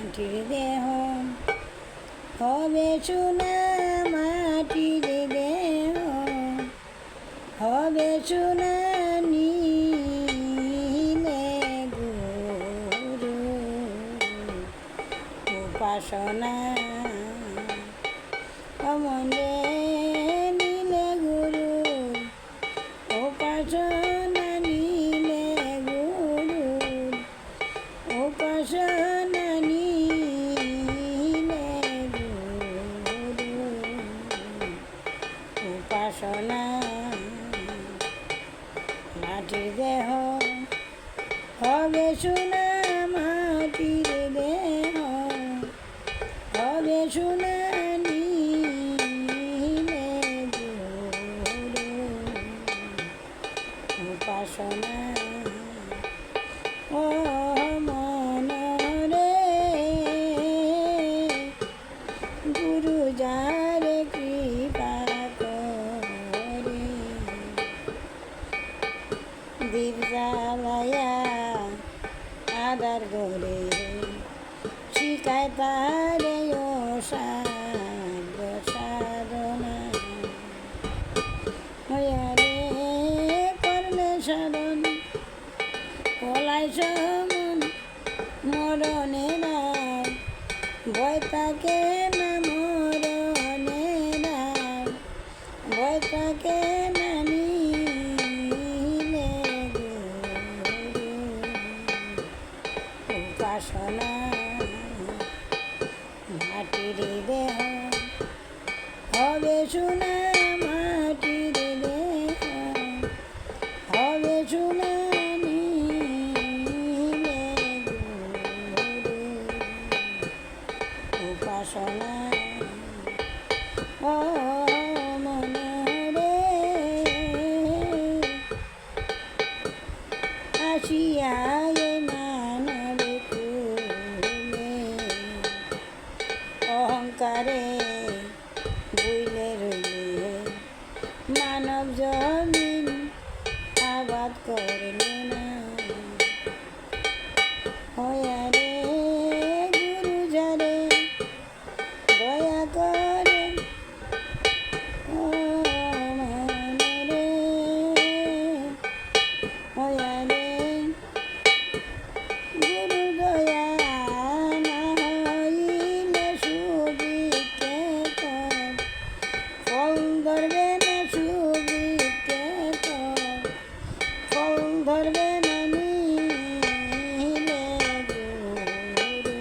মাটির দেহ হবে সোনা, মাটির দেহ হবে সোনা, নীলে গুরু উপাসনা অমনে নীলে গুরু উপাসনা, নীলে গুরু উপাসনা, নীলে গুরু উপাসনা। মাটির দেহ হবে সোনা, মাটির দেহ হবে সোনা, নীলে গুরু উপাসনা। ও মনরে গুরু যারে কৃপা করে, দীপ জ্বালায়া আদার করে শিখায় তারে সাধ্য সাধনা। হয়ারে করলে সাধন কলাই সমন মরণে নাই, ভয় থাকে না মরণে নাই, ভয় থাকে না নীলে গুরু উপাসনা। মাটির দেহ হবে সোনা, মাটির দেহ হবে সোনা, নীলে গুরু উপাসনা। ও মনরে আসিয়া মানব কুলে অহংকারে বুইলে রইলে, মানব জমিন আবাদ করলে না। হয়ারে গুরু যারে দয়া করে, ও মনরে হয়ারে গুরু দয়া না হইলে সুবিকে কর, ফল ধরবে না সুবিকে কর, ফল ধরবে না নীলে গুরু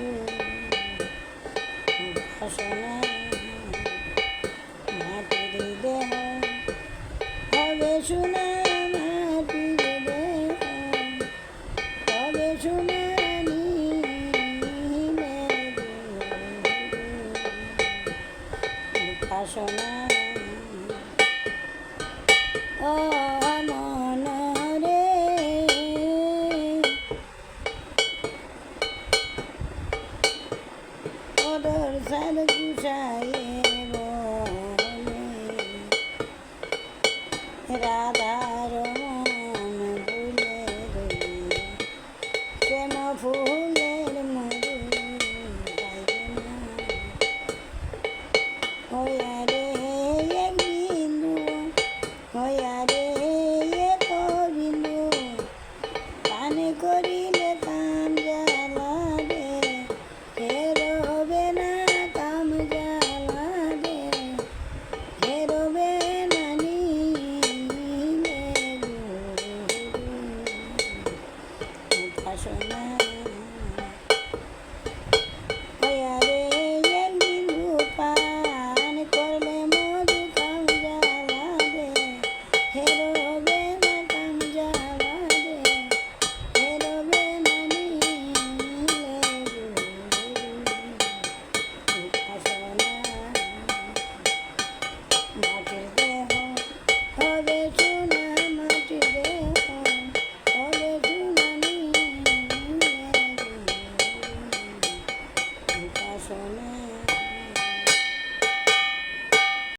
উপাসনা। মাটির দেহ হবে সোনা, মাটির দেহ হবে সোনা, নীলে গুরু উপাসনা। ও মনরে ওদর সাল গুছায়ে বলে, রাধার মন ভুলে রইলে, প্রেম ফুলের মধু পাইবে না। হয়ারে এক বিন্দু, হয়ারে এক বিন্দু, কানে করিলে কাম জ্বালা রে, হেরবে না কাম জ্বালা রে, হেরবে না নীলে গুরু উপাসনা।